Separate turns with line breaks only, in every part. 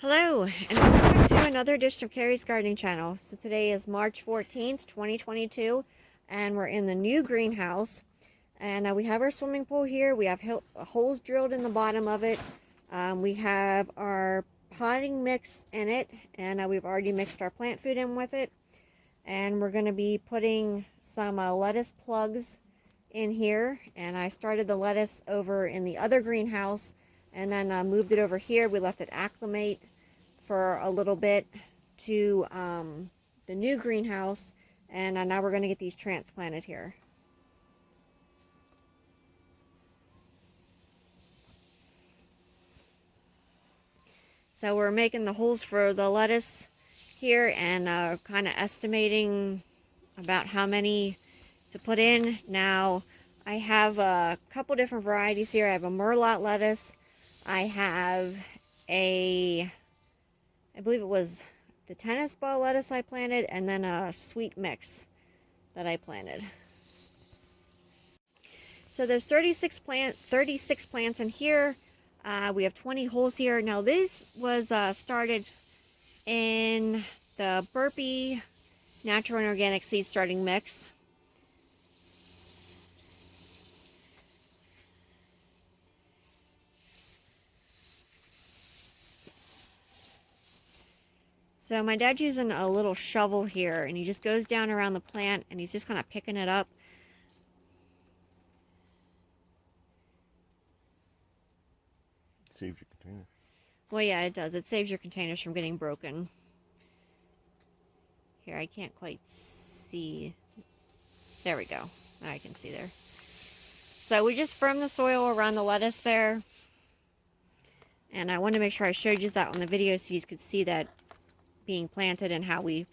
Hello, and welcome to another edition of Carrie's Gardening Channel. So today is March 14th, 2022, and we're in the new greenhouse. And we have our swimming pool here. We have holes drilled in the bottom of it. We have our potting mix in it, and we've already mixed our plant food in with it. And we're going to be putting some lettuce plugs in here. And I started the lettuce over in the other greenhouse, and then moved it over here. We left it acclimate for a little bit to the new greenhouse, and now we're going to get these transplanted here. So we're making the holes for the lettuce here and kind of estimating about how many to put in. Now I have a couple different varieties here. I have a Merlot lettuce. I have I believe it was the tennis ball lettuce I planted, and then a sweet mix that I planted. So there's 36 plants in here. We have 20 holes here. Now this was started in the Burpee Natural and Organic Seed Starting Mix. So my dad's using a little shovel here, and he just goes down around the plant and he's just kind of picking it up.
Saves your container.
Well, yeah, it does. It saves your containers from getting broken. Here, I can't quite see. There we go. I can see there. So we just firm the soil around the lettuce there. And I wanted to make sure I showed you that on the video so you could see that being planted and how we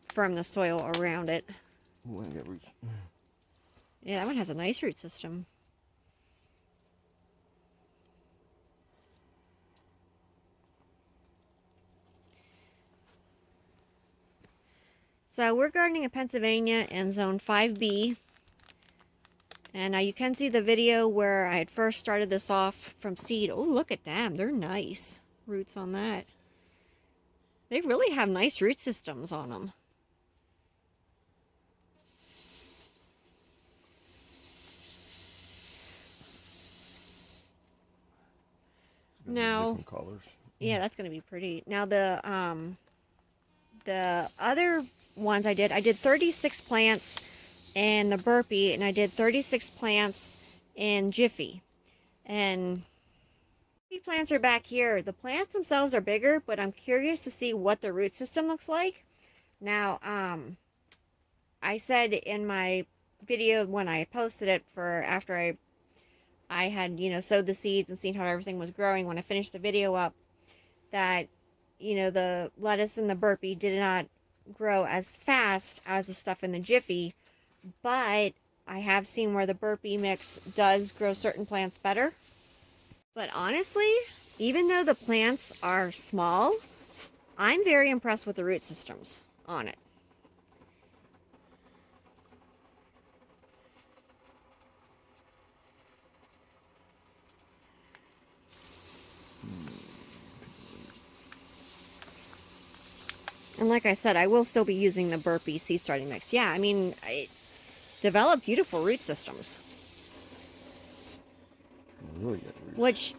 firm the soil around it.
Ooh, I got roots.
Yeah, that one has a nice root system. So we're gardening in Pennsylvania in zone 5B. And you can see the video where I had first started this off from seed. Oh, look at them. They're nice roots on that. They really have nice root systems on them. Now,
different colors.
Yeah, that's going to be pretty. Now the other ones I did 36 plants in the Burpee, and I did 36 plants in Jiffy. And the plants are back here. The plants themselves are bigger, but I'm curious to see what the root system looks like. Now, I said in my video when I posted it for after I had, sowed the seeds and seen how everything was growing when I finished the video up, that, the lettuce in the Burpee did not grow as fast as the stuff in the Jiffy, but I have seen where the Burpee mix does grow certain plants better. But honestly, even though the plants are small, I'm very impressed with the root systems on it. And like I said, I will still be using the Burpee seed starting mix. Yeah, I mean, it developed beautiful root systems.
Really good roots.
Which,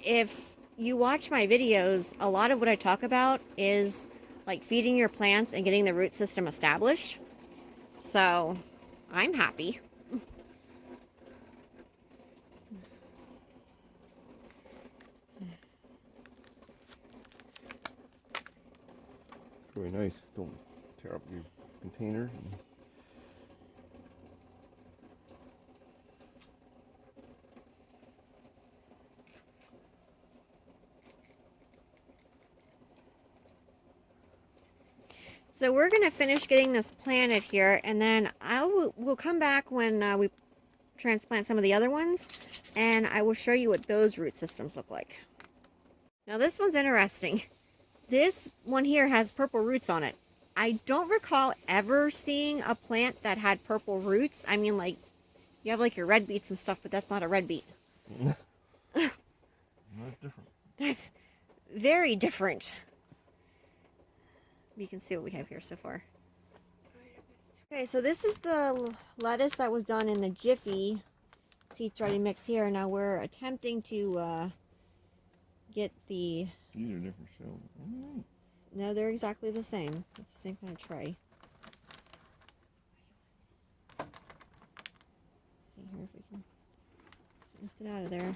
if you watch my videos, a lot of what I talk about is like feeding your plants and getting the root system established. So, I'm happy.
Very nice. Don't tear up your container.
So we're going to finish getting this planted here, and then we'll come back when we transplant some of the other ones, and I will show you what those root systems look like. Now this one's interesting. This one here has purple roots on it. I don't recall ever seeing a plant that had purple roots. I mean, like, you have like your red beets and stuff, but that's not a red beet.
That's different.
That's very different. You can see what we have here so far. Okay, so this is the lettuce that was done in the Jiffy Seeds Ready mix here. Now we're attempting to get the...
These are different shells. Mm.
No, they're exactly the same. It's the same kind of tray. Let's see here if we can lift it out of there.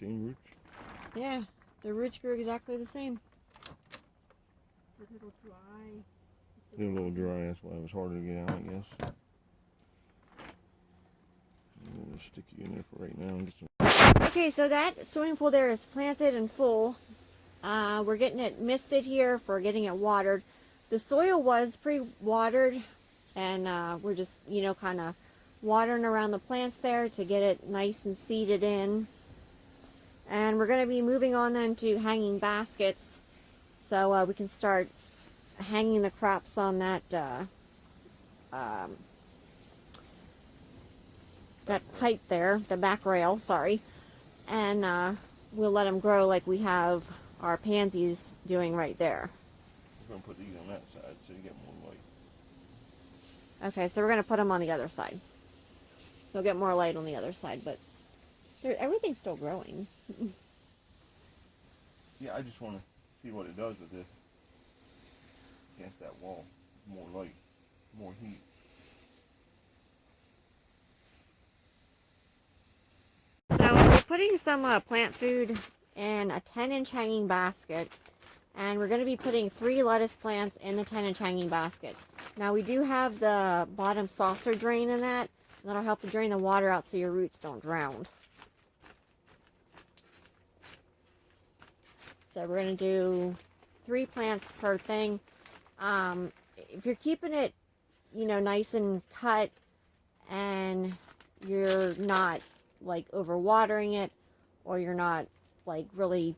Same roots?
Yeah, the roots grew exactly the same.
It's a little dry.
They're a little dry, that's why it was harder to get out, I guess. I'm going to stick you in there for right now and get some.
Okay, so that swimming pool there is planted and full. We're getting it misted here for getting it watered. The soil was pre-watered, and we're just, you know, kind of watering around the plants there to get it nice and seeded in. And we're going to be moving on then to hanging baskets, so we can start hanging the crops on that that pipe there, the back rail, sorry, and we'll let them grow like we have our pansies doing right there.
I'm going to put these on that side so you get more light.
Okay, so we're going to put them on the other side. You'll get more light on the other side, but everything's still growing.
Yeah, I just want to see what it does with this against that wall. More light, more heat.
So we're putting some plant food in a 10-inch hanging basket, and we're going to be putting 3 lettuce plants in the 10-inch hanging basket. Now we do have the bottom saucer drain in that. That'll help to drain the water out so your roots don't drown. So we're going to do 3 plants per thing. If you're keeping it, you know, nice and cut, and you're not like overwatering it, or you're not like really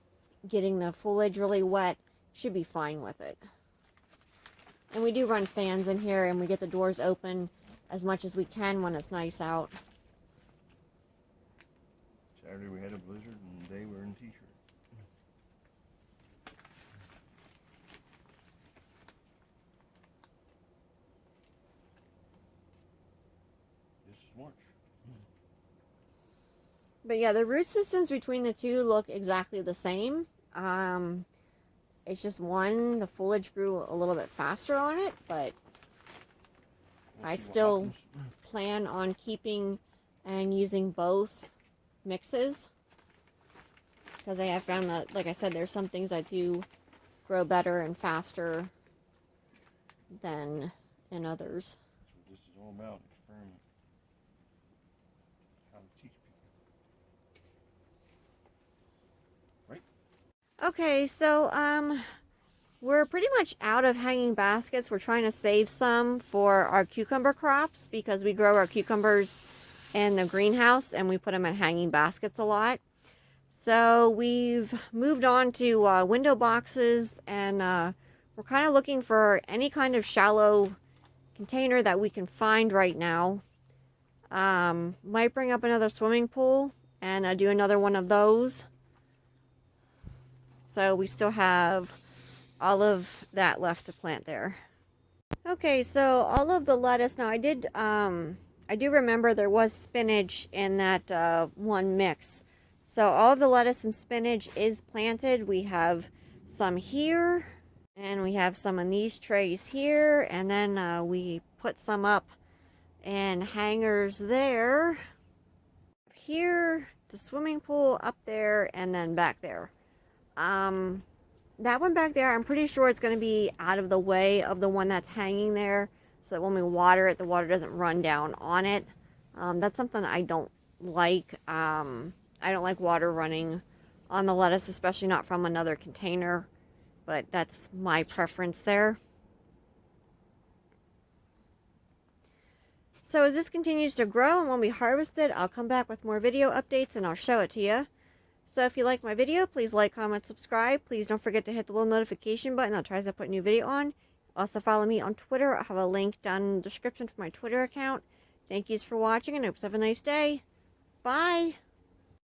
getting the foliage really wet, should be fine with it. And we do run fans in here, and we get the doors open as much as we can when it's nice out.
Saturday we had a blizzard, and today we're in t-shirts. This is March.
But yeah, the root systems between the two look exactly the same. It's just one, the foliage grew a little bit faster on it, but I still plan on keeping and using both mixes, because I have found that, like I said, there's some things that do grow better and faster than in others.
That's what this is all about, experiment. How to teach people. Right?
Okay, so we're pretty much out of hanging baskets. We're trying to save some for our cucumber crops, because we grow our cucumbers in the greenhouse and we put them in hanging baskets a lot. So we've moved on to window boxes, and we're kind of looking for any kind of shallow container that we can find right now. Might bring up another swimming pool and do another one of those. So we still have all of that left to plant there. Okay, so all of the lettuce, now I do remember there was spinach in that one mix. So all of the lettuce and spinach is planted. We have some here, and we have some in these trays here, and then we put some up in hangers there. Here, the swimming pool up there, and then back there. That one back there, I'm pretty sure it's going to be out of the way of the one that's hanging there, so that when we water it, the water doesn't run down on it. That's something I don't like. I don't like water running on the lettuce, especially not from another container, but that's my preference there. So as this continues to grow, and when we harvest it, I'll come back with more video updates and I'll show it to you. So if you like my video, please like, comment, subscribe. Please don't forget to hit the little notification button that tries to put a new video on. Also follow me on Twitter. I have a link down in the description for my Twitter account. Thank yous for watching, and I hope you have a nice day. Bye!